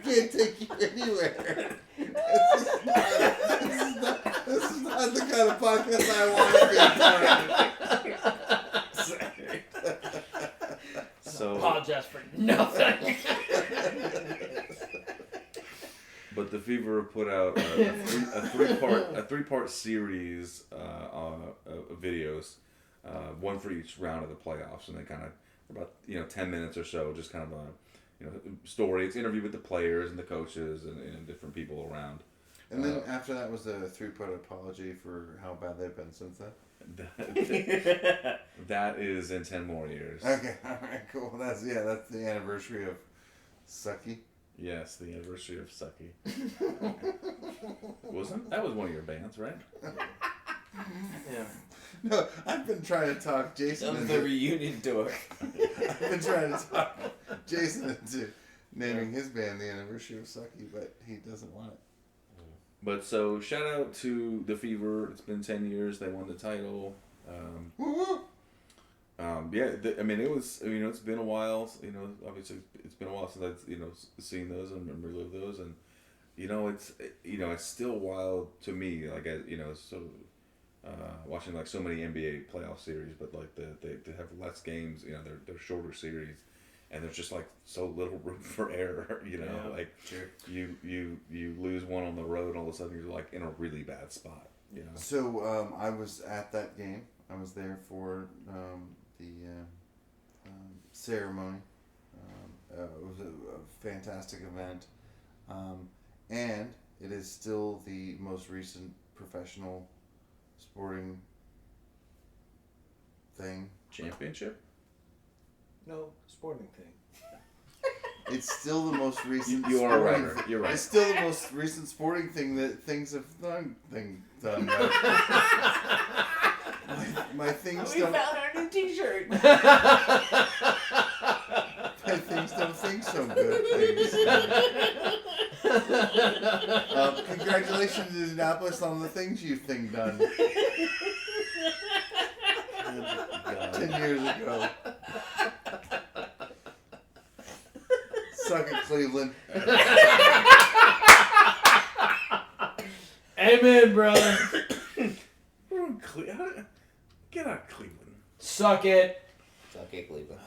can't take you anywhere. This is not the kind of podcast I want to be a part of. So, Apologize for nothing. but the Fever put out a three-part series of videos, one for each round of the playoffs, and they kind of about 10 minutes or so, just kind of a story. It's interview with the players and the coaches and different people around. And then after that was a 3-part apology for how bad they've been since then. That is in 10 more years. Okay, all right, cool. That's the anniversary of Sucky. Yes, the anniversary of Sucky. Wasn't that was one of your bands, right? Yeah. No, I've been trying to talk That Jason was into the reunion tour. I've been trying to talk Jason into naming his band the anniversary of Sucky, but he doesn't want it. But so shout out to the Fever. It's been 10 years. They won the title. Woo-woo! I mean, it was. It's been a while. Obviously, it's been a while since I've seen those and relived those, and it's still wild to me. Like watching like so many NBA playoff series, but like they have less games. They're shorter series, and there's just like so little room for error. Like sure. you lose one on the road, and all of a sudden you're like in a really bad spot. So I was at that game. I was there for the ceremony. It was a fantastic event, and it is still the most recent professional sporting thing. Championship? No, sporting thing. It's still the most recent. You are sporting right. thing. You're right. It's still the most recent sporting thing that things have done. Right. my things We don't. found our new T-shirt. My things don't think so good. Things. Congratulations, Indianapolis, on the things you've done. 10 years ago. Suck it, Cleveland. Amen, brother. We're in Get out of Cleveland. Suck it. Suck it, Cleveland.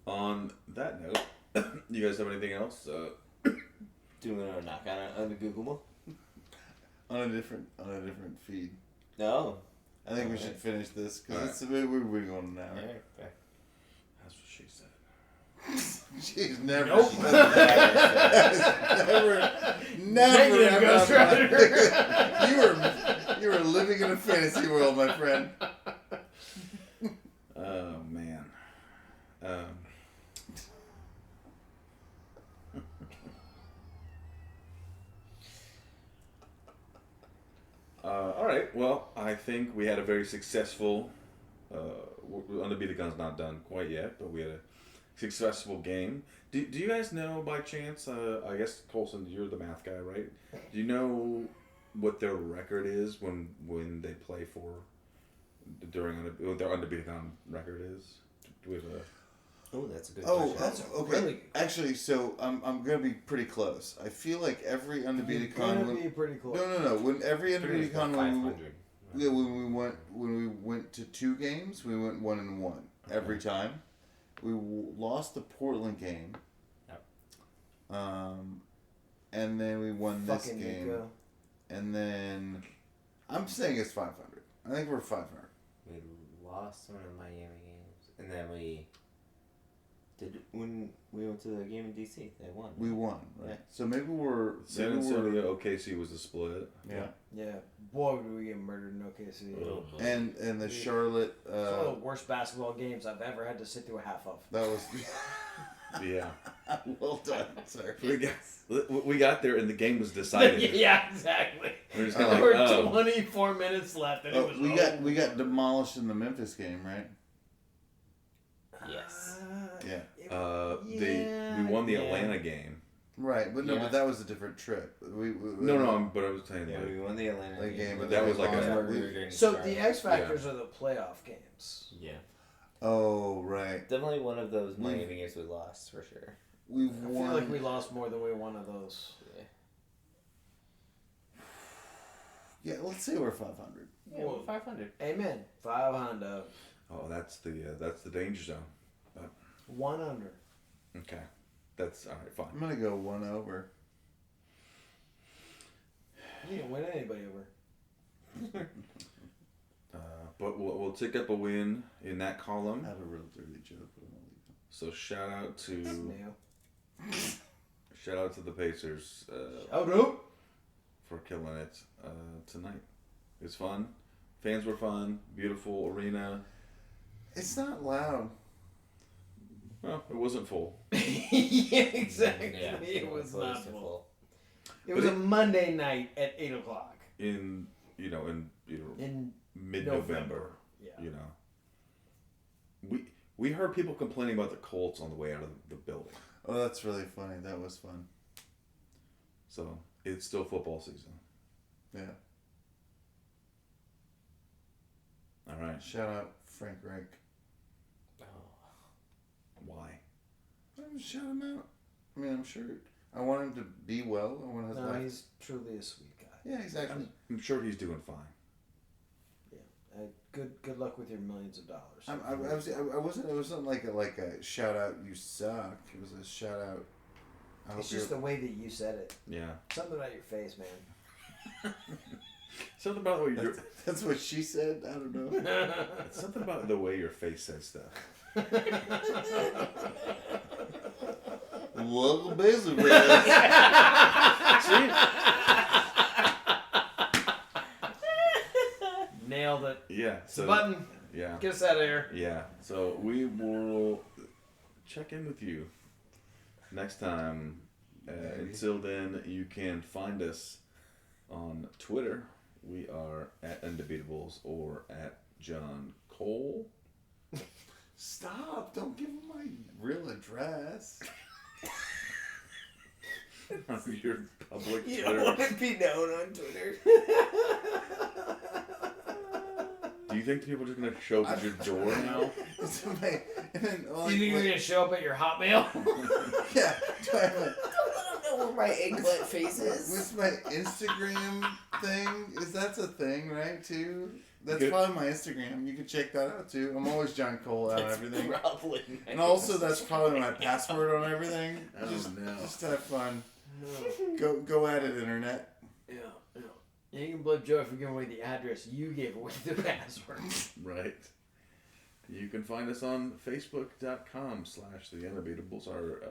On that note, you guys have anything else? Do you want to knock on the Google? On a different feed. No. I think we should finish this because we're going an hour. Alright, fair. That's what she said. She's never. Nope. said that. never. Negative, Ghost Rider. You were living in a fantasy world, my friend. Oh man. All right. Well, I think we had a very successful. Undebeatacon's not done quite yet, but we had a successful game. Do you guys know by chance? I guess Colson, you're the math guy, right? Do you know what their record is when they play for what their Undebeatacon record is? Do we have a? Oh, that's a good Oh, question. that's okay. Really? Actually, so I'm gonna be pretty close. I feel like every Undebeatacon. Gonna be pretty close. No. When every Undebeatacon when 500. we went to 2 games, we went 1-1 every time. We lost the Portland game. Yep. And then we won this Fucking game. Nico. And then I'm saying it's 500. I think we're 500. We lost one of Miami games, and then when we went to the game in DC, they won. We won, right? Yeah. So maybe we're San Antonio OKC was a split. Yeah. Yeah. Boy, did we get murdered in OKC. Oh, And the Charlotte. It's one of the worst basketball games I've ever had to sit through a half of. That was. Yeah. Well done, sir. We got there and the game was decided. Yeah, exactly. We're just There kind were of like, 24 minutes left, and it was we got demolished in the Memphis game, right? Yes. we won the Atlanta game. Right, but no, Yeah. but that was a different trip. But I was saying Yeah, we won the Atlanta Like, game. but that was we like lost. a- So the X Factors are the playoff games. Yeah. Oh right. Definitely one of those Miami games we lost, for sure. we've I won. feel like we lost more than we won of those. Yeah, let's say we're 500. Yeah, we're 500. Amen. 500. Oh, that's the danger zone. 1 under. Okay, that's all right. Fine. I'm gonna go 1 over. You didn't win anybody over. But we'll tick up a win in that I column. had a real dirty joke, but I'm gonna leave it. So shout out to Snail. the Pacers Shout out. for killing it tonight. It was fun. Fans were fun. Beautiful arena. It's not loud. Well, it wasn't full. Yeah, exactly. Yeah, It was close not to full. It was a Monday night at 8 o'clock. In In mid-November. November. Yeah. You know. We heard people complaining about the Colts on the way out of the building. Oh, that's really funny. That was fun. So it's still football season. Yeah. All right. Shout out Frank Reich. Why? Shout him out. I mean, I'm sure. I want him to be well. I want his No, life. he's truly a sweet guy. Yeah, exactly. I'm sure he's doing fine. Yeah. Good luck with your millions of dollars. I wasn't. It wasn't like a shout out. You suck. It was a shout out. I hope It's just the way that you said it. Yeah. Something about your face, man. Something about the way That's what she said. I don't know. something about the way your face says stuff. Welcome, basically. Nailed it. Yeah. So Button. yeah. Get us out of here. Yeah. So we will check in with you next time. Until then, you can find us on Twitter. We are at Undebeatables or at John Cole. Stop! Don't give him my real address. Your public You Twitter. don't want to be known on Twitter. Do you think people are just going to show up at your door now? And then, You think you're gonna show up at your Hotmail? yeah. Do I have a, I don't know where my eggplant face is. what's my Instagram thing? That's a thing, right? Too. That's Good. probably my Instagram. You can check that out too. I'm always John Cole out on everything. Probably. And also, that's probably my password on everything. Oh, no. Just have fun. Go at it, internet. Yeah. You can blame Joe for giving away the address. You gave away the password. Right. You can find us on Facebook.com/The Undebeatables. Our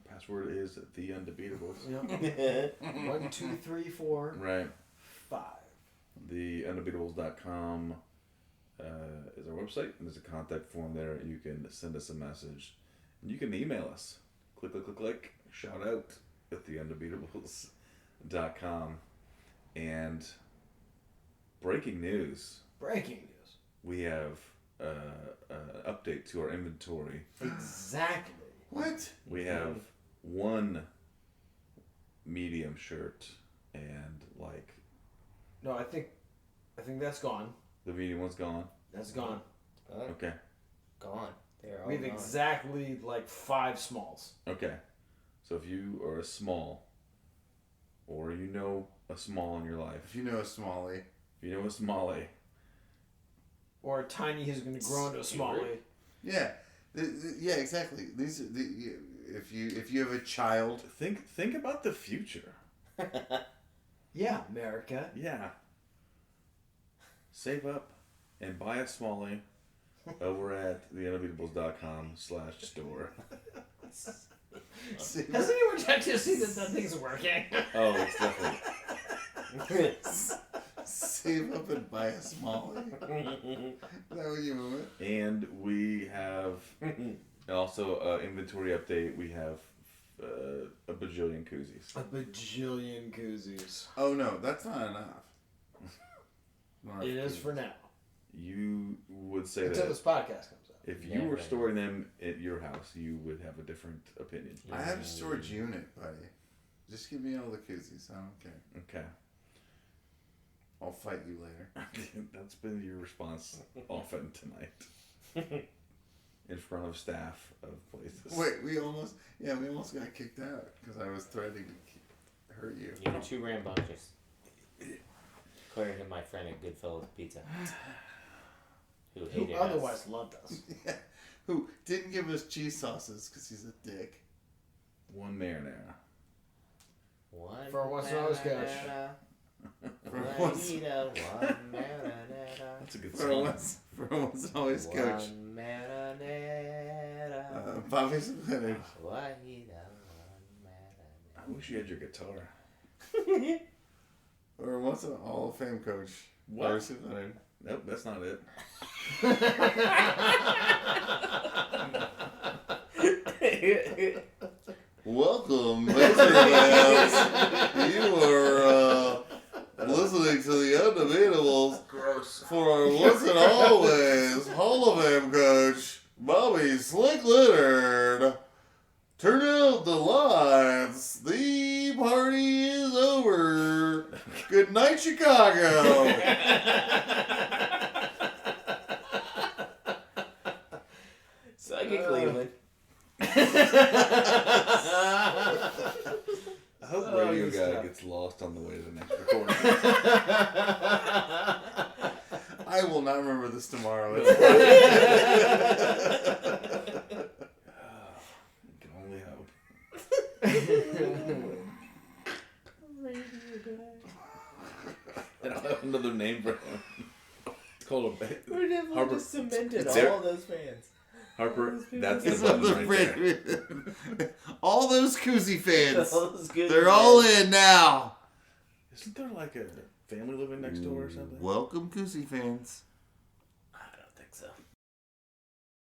password is The Undebeatables. Yep. 1, 2, 3, 4, Right. 5. TheUndebeatables.com is our website. There's a contact form there. You can send us a message. And you can email us. Click. Shout out at TheUndebeatables.com. And breaking news. We have an update to our inventory. Exactly. What? We have one medium shirt and like No, I think that's gone. the medium one's gone. That's gone. Okay. Gone. They're all We have gone. exactly like 5 smalls. Okay. So if you are a small, or you know a small in your life, If you know a Smalley. if you know a smallie, Or a tiny who's going to grow into a smallie. Yeah. Yeah, exactly. These are if you have a child. think about the future. Yeah, America. Yeah. Save up and buy a smallie over at theundebeatables.com/store. Has anyone checked to see that thing's working? Oh, it's definitely. Save up and buy a Smalley. Is that what you meant? And we have also inventory update. We have a bajillion koozies. A bajillion koozies. Oh no, that's not enough. It is for now. You would say Until that this podcast comes out. if you were storing them at your house, you would have a different opinion. I have a storage unit, buddy. Just give me all the koozies. I don't care. Okay. I'll fight you later. That's been your response often tonight. in front of staff of places. Wait, we almost got kicked out because I was threatening to hurt you. You were too rambunctious. According to my friend at Goodfellas Pizza. Who hated us. Otherwise loved us. Yeah. Who didn't give us cheese sauces because he's a dick. One marinara. One For what's always coach. Once- That's a good For song. once and always coach. One marinara. Bobby Spinach. I wish you had your guitar. Or once an Hall of Fame coach. What? Bobby Spinach. Nope, that's not it. Welcome, listeners. You are listening to the Undebeatables. Gross. For our once and always Hall of Fame coach, Bobby Slick Leonard. Turn out the lights. The party is over. Good night, Chicago. Suck it, Cleveland. I hope Radio he's Guy tough. gets lost on the way to the next recording. I will not remember this tomorrow. You can only hope. And I'll have another name for him. It's called a We're definitely Harper- just cemented There- all those fans. Harper. That's the It's button the right there. all those Koozie fans. All those good They're fans. all in now. Isn't there like a family living next door or something? Welcome, Koozie fans.